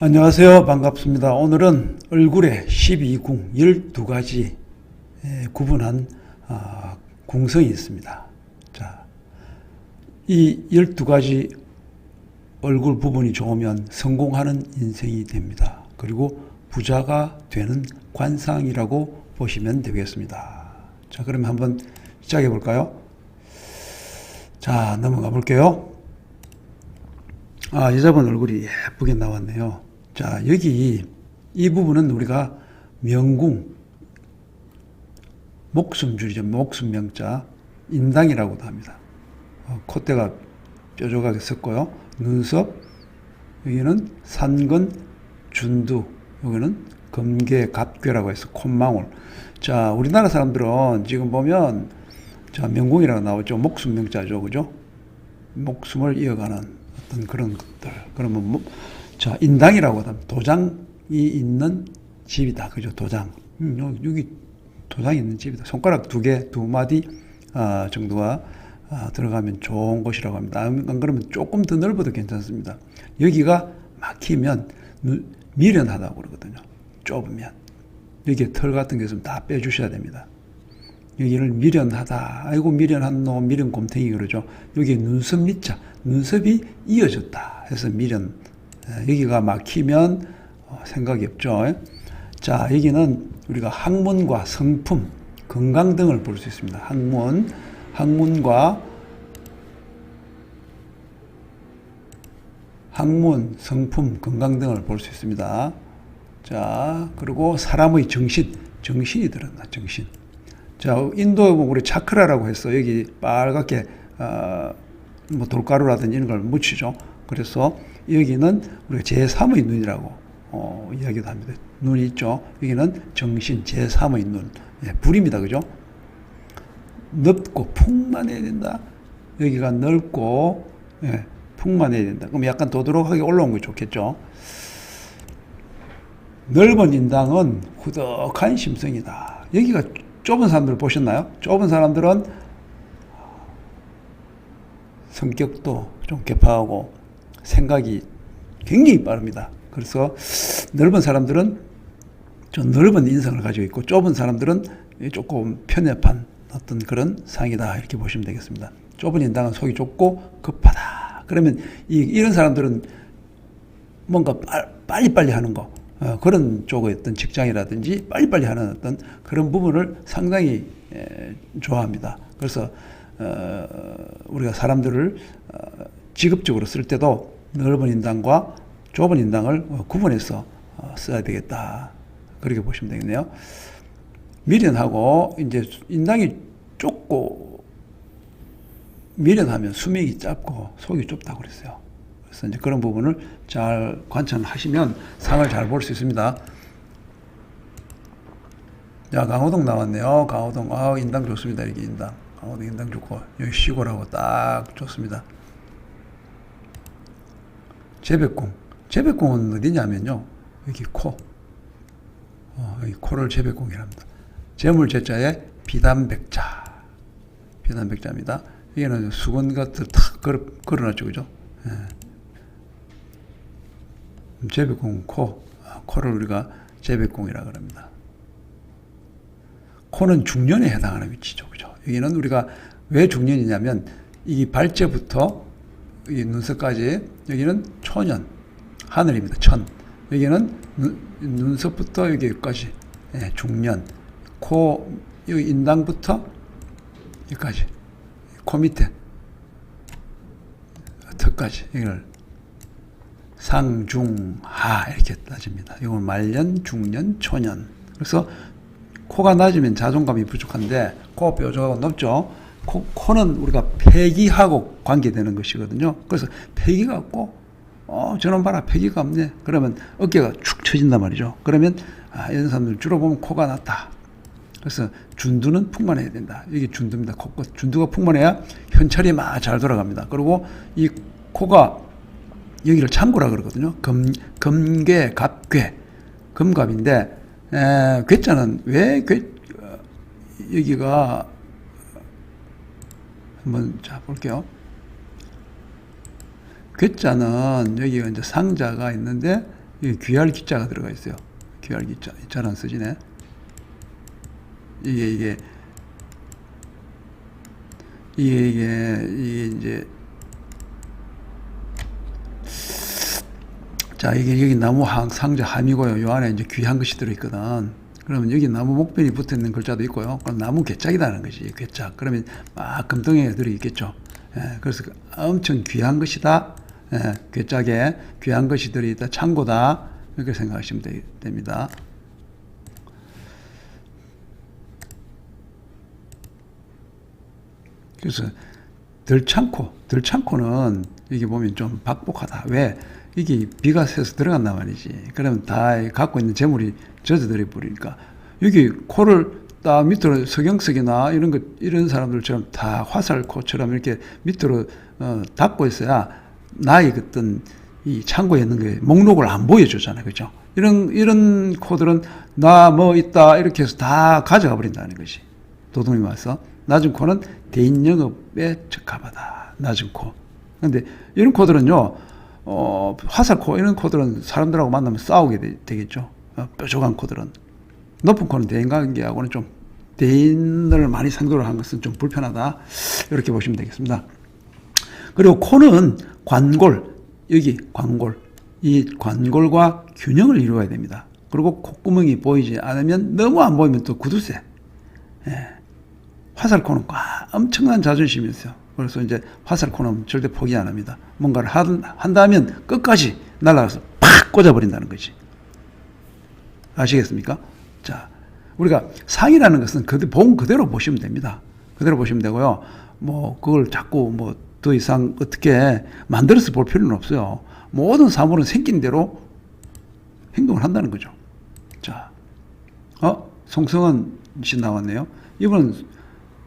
안녕하세요. 반갑습니다. 오늘은 얼굴에 12궁 12가지 구분한 궁성이 있습니다. 자, 이 12가지 얼굴 부분이 좋으면 성공하는 인생이 됩니다. 그리고 부자가 되는 관상이라고 보시면 되겠습니다. 자, 그러면 한번 시작해 볼까요? 자, 넘어가 볼게요. 여자분 얼굴이 예쁘게 나왔네요. 자, 여기 이 부분은 우리가 명궁, 목숨줄이죠. 목숨명자, 인당이라고도 합니다. 콧대가 뾰족하게 섰고요. 눈썹, 여기는 산근, 준두, 여기는 금괴, 갑괴라고 해서 콧망울. 자, 우리나라 사람들은 지금 보면 자, 명궁이라고 나오죠. 목숨명자죠. 그죠? 목숨을 이어가는 어떤 그런 것들. 그러면 자, 인당이라고 하면 도장이 있는 집이다. 그죠? 도장. 여기 도장이 있는 집이다. 손가락 두 개, 두 마디 정도가 들어가면 좋은 곳이라고 합니다. 안 그러면 조금 더 넓어도 괜찮습니다. 여기가 막히면 미련하다고 그러거든요. 좁으면. 여기에 털 같은 게 있으면 다 빼주셔야 됩니다. 여기를 미련하다. 아이고, 미련한 놈, 미련곰탱이 그러죠. 여기에 눈썹 밑자. 눈썹이 이어졌다 해서 미련. 여기가 막히면 생각이 없죠. 자, 여기는 우리가 학문과 성품, 건강 등을 볼 수 있습니다. 학문, 성품, 건강 등을 볼 수 있습니다. 자, 그리고 사람의 정신이 들었나, 정신. 자, 인도에 보면 우리 차크라라고 해서 여기 빨갛게 뭐 돌가루라든지 이런 걸 묻히죠. 그래서 여기는 우리가 제3의 눈이라고 이야기도 합니다. 눈이 있죠. 여기는 정신 제3의 눈. 불입니다. 그죠? 넓고 풍만해야 된다. 여기가 넓고 풍만해야 된다. 그럼 약간 도드록하게 올라온 게 좋겠죠. 넓은 인당은 후덕한 심성이다. 여기가 좁은 사람들 보셨나요? 좁은 사람들은 성격도 좀 개파하고 생각이 굉장히 빠릅니다. 그래서 넓은 사람들은 좀 넓은 인성을 가지고 있고 좁은 사람들은 조금 편협한 어떤 그런 상이다 이렇게 보시면 되겠습니다. 좁은 인당은 속이 좁고 급하다. 그러면 이런 사람들은 뭔가 빨리빨리 하는 거 그런 쪽의 어떤 직장이라든지 빨리빨리 하는 어떤 그런 부분을 상당히 좋아합니다. 그래서 우리가 사람들을 직업적으로 쓸 때도 넓은 인당과 좁은 인당을 구분해서 써야 되겠다. 그렇게 보시면 되겠네요. 미련하고 이제 인당이 좁고 미련하면 수명이 짧고 속이 좁다고 그랬어요. 그래서 이제 그런 부분을 잘 관찰하시면 상을 잘 볼 수 있습니다. 자, 강호동 나왔네요. 강호동. 인당 좋습니다. 여기 인당. 강호동 인당 좋고, 여기 시골하고 딱 좋습니다. 재백궁. 재백궁은 어디냐면요. 여기 코. 여기 코를 재백궁이랍니다. 재물재자에 비단백자. 비단백자입니다. 여기는 수건 같은 탁 걸어놨죠. 그죠? 재백궁 코. 코를 우리가 재백궁이라고 합니다. 코는 중년에 해당하는 위치죠. 그죠? 여기는 우리가 왜 중년이냐면 이 발제부터 이 눈썹까지 여기는 초년, 하늘입니다. 천. 여기는 눈썹부터 여기까지 중년. 코, 여기 인당부터 여기까지. 코 밑에 턱까지. 여기를 상중하 이렇게 따집니다. 이건 말년, 중년, 초년. 그래서 코가 낮으면 자존감이 부족한데 코 뾰족하고 높죠. 코는 우리가 폐기하고 관계되는 것이거든요. 그래서 폐기가 없고 저놈 봐라 폐기가 없네. 그러면 어깨가 축 처진단 말이죠. 그러면 이런 사람들 주로 보면 코가 낮다. 그래서 준두는 풍만해야 된다. 이게 준두입니다. 코끝. 준두가 풍만해야 현찰이 막 잘 돌아갑니다. 그리고 이 코가 여기를 창고라 그러거든요. 금괴, 갑괴, 금갑인데 괴자는 왜 여기가 한번 자 볼게요. 괴자는 여기가 이제 상자가 있는데 이게 귀할 기자가 들어가 있어요. 귀할 기자. 잘 안 쓰지네. 이게 이제 자, 이게 여기 나무 상자 함이고요. 요 안에 이제 귀한 것이 들어있거든. 그러면 여기 나무 목변이 붙어 있는 글자도 있고요. 그럼 나무 괴짝이라는 것이 괴짝. 그러면 막 금덩이가 들어있겠죠. 예, 그래서 엄청 귀한 것이다. 예, 괴짝에 귀한 것이 들어있다. 창고다. 이렇게 생각하시면 됩니다. 그래서 덜창고는 이게 보면 좀 박복하다. 왜? 이게 비가 새서 들어간단 말이지. 그러면 다 갖고 있는 재물이 젖어들어 버리니까 여기 코를 딱 밑으로 서경석이나 이런 사람들처럼 다 화살코처럼 이렇게 밑으로 닫고 있어야 나의 어떤 이 창고에 있는 게 목록을 안 보여주잖아요. 그죠? 이런 코들은 나 뭐 있다 이렇게 해서 다 가져가 버린다는 것이. 도둑이 와서 낮은 코는 대인 영업에 적합하다. 낮은 코. 근데 이런 코들은요, 화살코, 이런 코들은 사람들하고 만나면 싸우게 되겠죠. 뾰족한 코들은. 높은 코는 대인 관계하고는 좀, 대인을 많이 상대로 한 것은 좀 불편하다. 이렇게 보시면 되겠습니다. 그리고 코는 관골, 여기 관골. 이 관골과 균형을 이루어야 됩니다. 그리고 콧구멍이 보이지 않으면, 너무 안 보이면 또 구두쇠. 예. 화살코는 엄청난 자존심이 있어요. 그래서 이제 화살코는 절대 포기 안 합니다. 뭔가를 한다면 끝까지 날아가서 팍 꽂아버린다는 거지. 아시겠습니까? 자, 우리가 상이라는 것은 본 그대로 보시면 됩니다. 그대로 보시면 되고요. 뭐, 그걸 자꾸 뭐, 더 이상 어떻게 만들어서 볼 필요는 없어요. 모든 사물은 생긴 대로 행동을 한다는 거죠. 자, 송승헌 씨 나왔네요. 이분은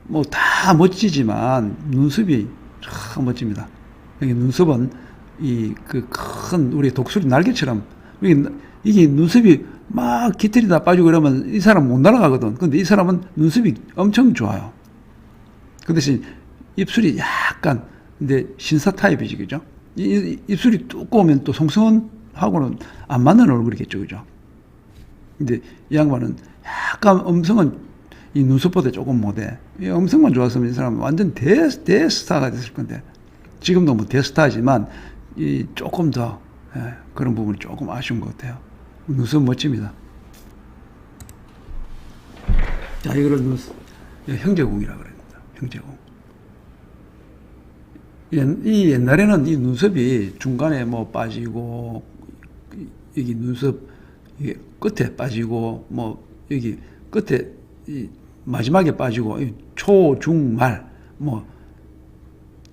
뭐 다 멋지지만 눈썹이 참 멋집니다. 여기 눈썹은 이 그 큰 우리 독수리 날개처럼 이게 눈썹이 막 깃털이 다 빠지고 그러면 이 사람 못 날아가거든. 근데 이 사람은 눈썹이 엄청 좋아요. 그 대신 입술이 약간 근데 신사 타입이지, 그죠? 입술이 두꺼우면 또 송승헌하고는 안 맞는 얼굴이겠죠, 그죠? 근데 이 양반은 약간 음성은 이 눈썹보다 조금 못해. 이 음성만 좋았으면 이 사람은 완전 대스타가 됐을 건데, 지금도 뭐 대스타지만, 이 조금 더, 그런 부분이 조금 아쉬운 것 같아요. 눈썹 멋집니다. 자, 이거를 형제공이라고 그럽니다. 형제공. 이 옛날에는 이 눈썹이 중간에 뭐 빠지고, 여기 눈썹, 이게 끝에 빠지고, 뭐, 여기 끝에, 마지막에 빠지고 초, 중, 말 뭐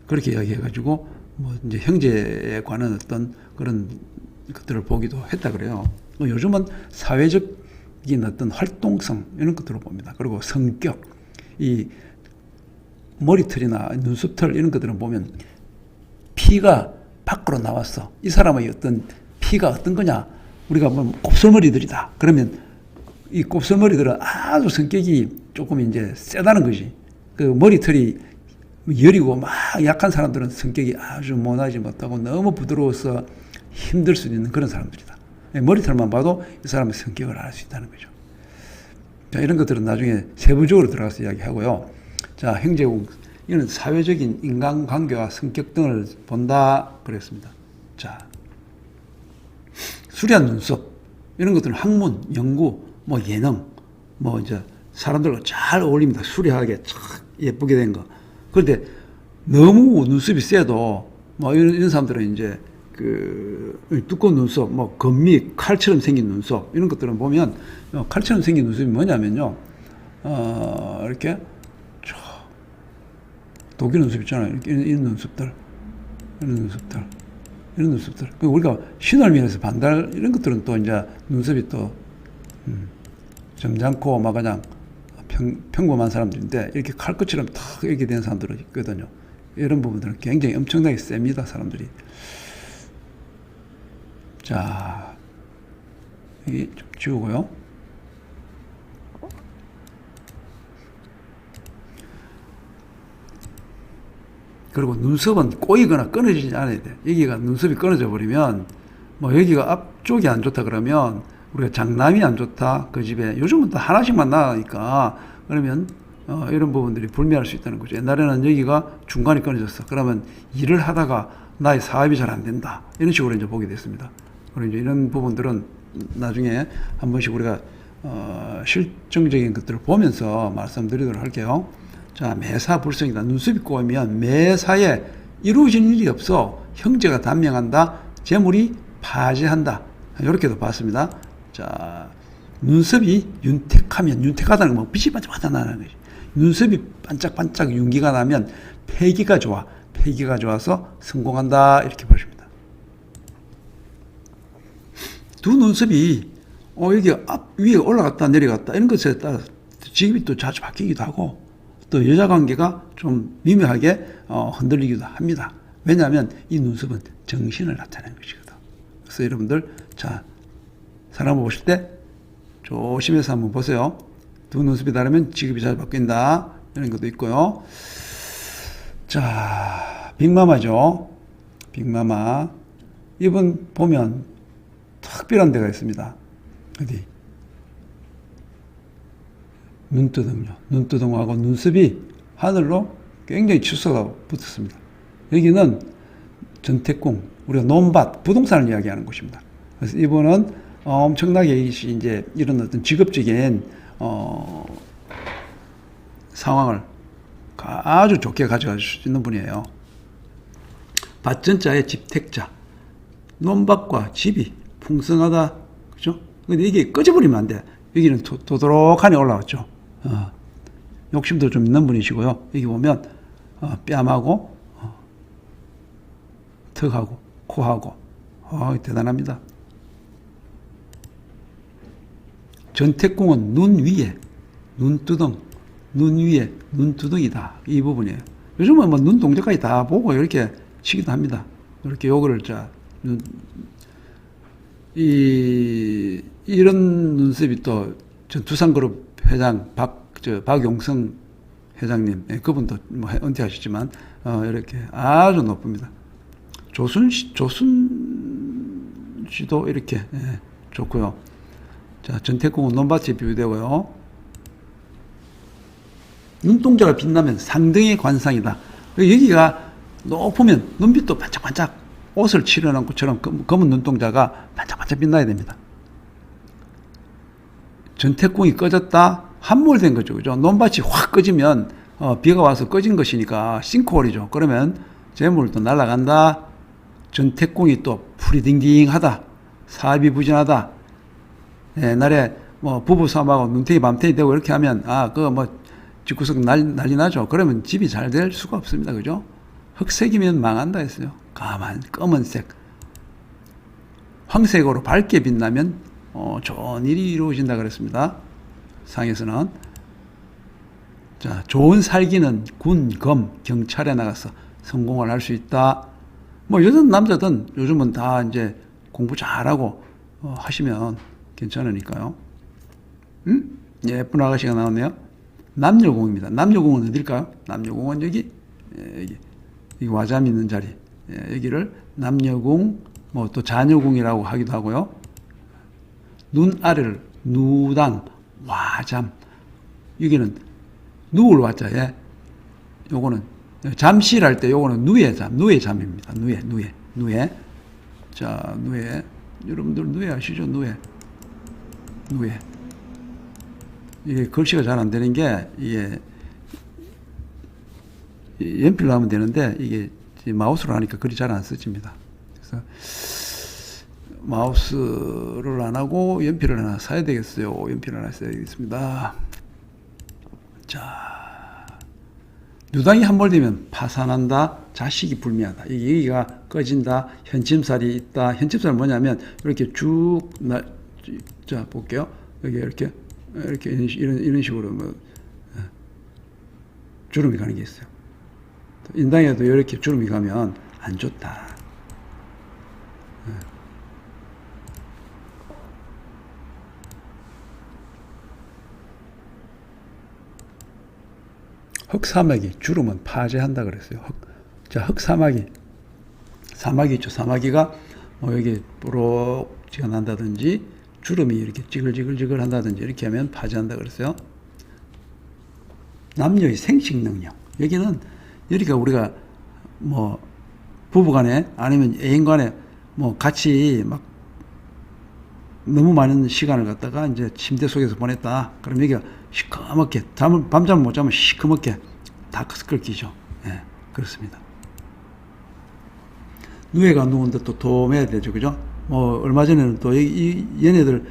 그렇게 이야기해가지고 뭐 이제 형제에 관한 어떤 그런 것들을 보기도 했다 그래요. 요즘은 사회적인 어떤 활동성 이런 것들을 봅니다. 그리고 성격, 이 머리털이나 눈썹털 이런 것들은 보면 피가 밖으로 나왔어. 이 사람의 어떤 피가 어떤 거냐? 우리가 뭐 곱슬머리들이다. 그러면 이 곱슬머리들은 아주 성격이 조금 이제 세다는 거지. 그 머리털이 여리고 막 약한 사람들은 성격이 아주 모나지 못하고 너무 부드러워서 힘들 수 있는 그런 사람들이다. 머리털만 봐도 이 사람의 성격을 알 수 있다는 거죠. 자, 이런 것들은 나중에 세부적으로 들어가서 이야기하고요. 자, 형제공. 이는 사회적인 인간관계와 성격 등을 본다 그랬습니다. 자, 수려한 눈썹. 이런 것들은 학문, 연구, 뭐 예능, 뭐 이제 사람들과 잘 어울립니다. 수려하게 착 예쁘게 된 거. 그런데 너무 눈썹이 세도 뭐 이런 사람들은 이제 그 두꺼운 눈썹, 뭐 금미 칼처럼 생긴 눈썹 이런 것들은 보면 칼처럼 생긴 눈썹이 뭐냐면요, 이렇게 독일 눈썹 있잖아요. 이렇게 이런 눈썹들, 이런 눈썹들. 우리가 신월면에서 반달 이런 것들은 또 이제 눈썹이 또 점잖고 막 그냥 평범한 사람들인데 이렇게 칼끝처럼 탁 이렇게 된 사람들은 있거든요. 이런 부분들은 굉장히 엄청나게 셉니다, 사람들이. 자, 이게 좀 지우고요. 그리고 눈썹은 꼬이거나 끊어지지 않아야 돼. 여기가 눈썹이 끊어져 버리면 뭐 여기가 쪽이 안 좋다 그러면 우리가 장남이 안 좋다 그 집에 요즘은 또 하나씩만 나가니까 그러면 이런 부분들이 불미할 수 있다는 거죠. 옛날에는 여기가 중간이 끊어졌어. 그러면 일을 하다가 나의 사업이 잘 안 된다. 이런 식으로 이제 보게 됐습니다. 그리고 이제 이런 부분들은 나중에 한 번씩 우리가 실증적인 것들을 보면서 말씀드리도록 할게요. 자, 매사 불성이다. 눈썹이 꼬이면 매사에 이루어지는 일이 없어. 형제가 단명한다. 재물이 파재한다. 이렇게도 봤습니다. 자, 눈썹이 윤택하면, 윤택하다는 건 뭐 빛이 반짝반짝 나는 거지. 눈썹이 반짝반짝 윤기가 나면 패기가 좋아. 패기가 좋아서 성공한다. 이렇게 보십니다. 두 눈썹이 여기 위에 올라갔다 내려갔다 이런 것에 따라 직업이 또 자주 바뀌기도 하고 또 여자 관계가 좀 미묘하게 흔들리기도 합니다. 왜냐하면 이 눈썹은 정신을 나타내는 것이거든. 그래서 여러분들 자 사람을 보실 때 조심해서 한번 보세요. 두 눈썹이 다르면 직업이 자주 바뀐다 이런 것도 있고요. 자, 빅마마죠. 빅마마 이분 보면 특별한 데가 있습니다. 어디? 눈두덩요. 눈두덩하고 눈썹이 하늘로 굉장히 추서가 붙었습니다. 여기는 전태궁, 우리가 논밭, 부동산을 이야기하는 곳입니다. 그래서 이분은 엄청나게 이제 이런 어떤 직업적인 상황을 아주 좋게 가져갈 수 있는 분이에요. 밭전자의 집택자, 논밭과 집이 풍성하다, 그죠? 근데 이게 꺼져버리면 안 돼. 여기는 도도록하니 올라왔죠. 욕심도 좀 있는 분이시고요. 여기 보면 뺨하고 턱하고 코하고 대단합니다. 전태궁은 눈 위에 눈두덩, 눈 위에 눈두덩이다. 이 부분이에요. 요즘은 뭐 눈 동자까지 다 보고 이렇게 치기도 합니다. 이렇게 요거를 이런 눈썹이 또 두산그룹 회장 박용성 회장님, 그분도 뭐 은퇴하셨지만 이렇게 아주 높습니다. 조순 씨도 이렇게 좋고요. 자, 전태궁은 논밭에 비유되고요. 눈동자가 빛나면 상등의 관상이다. 여기가 높으면 눈빛도 반짝반짝 옷을 칠해놓은 것처럼 검은 눈동자가 반짝반짝 빛나야 됩니다. 전태궁이 꺼졌다? 함몰된 거죠. 그죠? 논밭이 확 꺼지면 비가 와서 꺼진 것이니까 싱크홀이죠. 그러면 재물도 날아간다. 전태궁이 또 풀이딩딩하다. 사업이 부진하다. 옛날에 뭐 부부싸움하고 눈탱이 밤탱이 되고 이렇게 하면 집구석 난리 나죠. 그러면 집이 잘 될 수가 없습니다. 그죠? 흑색이면 망한다 했어요. 까만 검은색 황색으로 밝게 빛나면 좋은 일이 이루어진다 그랬습니다. 상에서는. 자, 좋은 살기는 군, 검, 경찰에 나가서 성공을 할 수 있다. 뭐 여자든 남자든 요즘은 다 이제 공부 잘하고 하시면 괜찮으니까요. 예쁜 아가씨가 나왔네요. 남녀공입니다. 남녀공은 어딜까요? 남녀공은 여기 와잠 있는 자리. 여기를 남녀공, 뭐 또 자녀공이라고 하기도 하고요. 눈 아래를 누당, 와잠. 여기는 누울 와자에 요거는 잠실 할 때 요거는 누에 잠입니다. 누에. 자, 누에. 여러분들 누에 아시죠? 누에. 이게 글씨가 잘 안 되는 게 이게 연필로 하면 되는데 이게 마우스로 하니까 글이 잘 안 써집니다. 그래서 마우스를 안 하고 연필을 하나 사야 되겠어요. 연필을 하나 써야 되겠습니다. 자, 누당이 함몰되면 파산한다. 자식이 불미하다. 여기가 꺼진다. 현침살이 있다. 현침살은 뭐냐면 이렇게 자 볼게요. 여기 이렇게 이런 식으로 주름이 가는 게 있어요. 인당에도 이렇게 주름이 가면 안 좋다. 흑사마귀, 주름은 파재한다 그랬어요. 자, 흑사마귀. 사마귀 있죠. 사마귀가 여기 꼭지가 난다든지 주름이 이렇게 찌글찌글찌글 한다든지 이렇게 하면 파지한다 그랬어요. 남녀의 생식 능력. 여기는 여기가 우리가 뭐 부부간에 아니면 애인간에 뭐 같이 막 너무 많은 시간을 갖다가 이제 침대 속에서 보냈다. 그럼 여기가 시커멓게 밤잠을 못 자면 시커멓게 다크서클 끼죠. 예, 그렇습니다. 누에가 누운데 또 도매야 되죠, 그죠? 뭐 얼마 전에는 또 이 얘네들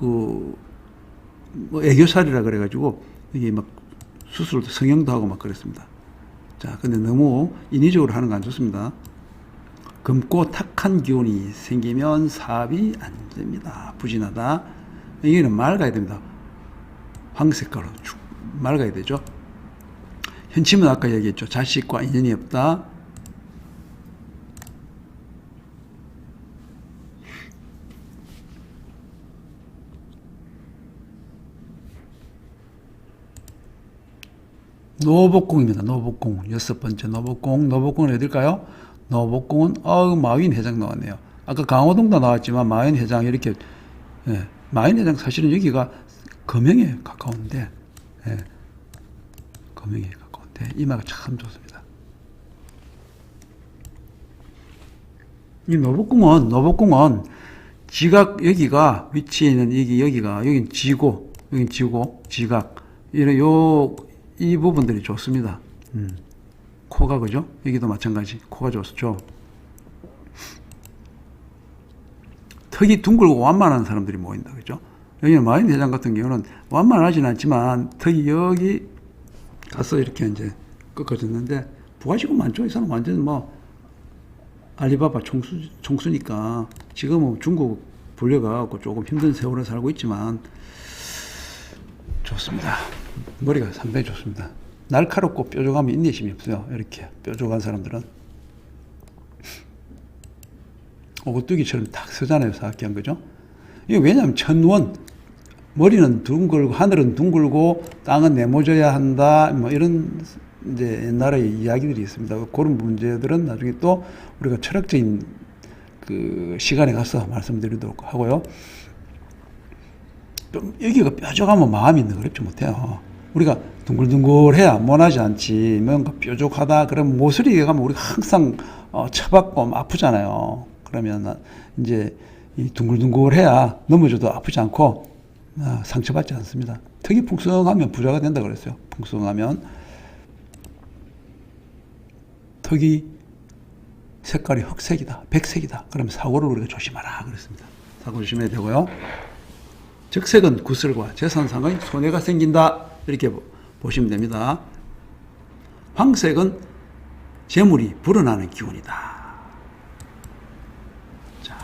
뭐 애교살이라 그래가지고 이게 막 수술도 성형도 하고 막 그랬습니다. 자, 근데 너무 인위적으로 하는 거 안 좋습니다. 검고 탁한 기운이 생기면 사업이 안 됩니다. 부진하다. 여기는 맑아야 됩니다. 황색깔로 쭉 맑아야 되죠. 현침은 아까 얘기했죠. 자식과 인연이 없다. 노복궁입니다. 노복궁. 6번째 노복궁. 노복궁은 어딜까요? 노복궁은 마윈회장 나왔네요. 아까 강호동도 나왔지만 마윈회장 이렇게 마윈회장 사실은 여기가 금형에 가까운데 금형에 가까운데 이마가 참 좋습니다. 이 노복궁은 지각 여기가 위치에 있는 여긴 지고 여긴 지고 지각 이런 이 부분들이 좋습니다. 코가 그죠? 여기도 마찬가지. 코가 좋죠. 턱이 둥글고 완만한 사람들이 모인다. 그죠? 여기는 마윈 회장 같은 경우는 완만하지는 않지만 턱이 여기 가서 이렇게 이제 꺾어졌는데 부가시고 많죠. 이 사람 완전 뭐 알리바바 총수니까 지금은 중국 불려가고 조금 힘든 세월을 살고 있지만 좋습니다. 머리가 상당히 좋습니다. 날카롭고 뾰족하면 인내심이 없어요. 이렇게 뾰족한 사람들은 오구뚜기처럼 딱 서잖아요. 사악한 거죠. 이게 왜냐하면 천원 머리는 둥글고 하늘은 둥글고 땅은 네모져야 한다. 뭐 이런 이제 옛날의 이야기들이 있습니다. 그런 문제들은 나중에 또 우리가 철학적인 그 시간에 가서 말씀드리도록 하고요. 좀 여기가 뾰족하면 마음이 어렵지 못해요. 우리가 둥글둥글해야 모나지 않지. 뭔가 뾰족하다 그러면 모서리에 가면 우리가 항상 처박고 아프잖아요. 그러면 이제 이 둥글둥글해야 넘어져도 아프지 않고 상처받지 않습니다. 턱이 풍성하면 부자가 된다 그랬어요. 풍성하면 턱이 색깔이 흑색이다, 백색이다. 그러면 사고를 우리가 조심하라 그랬습니다. 사고 조심해야 되고요. 적색은 구설과 재산상의 손해가 생긴다. 이렇게 보시면 됩니다. 황색은 재물이 불어나는 기운이다. 자,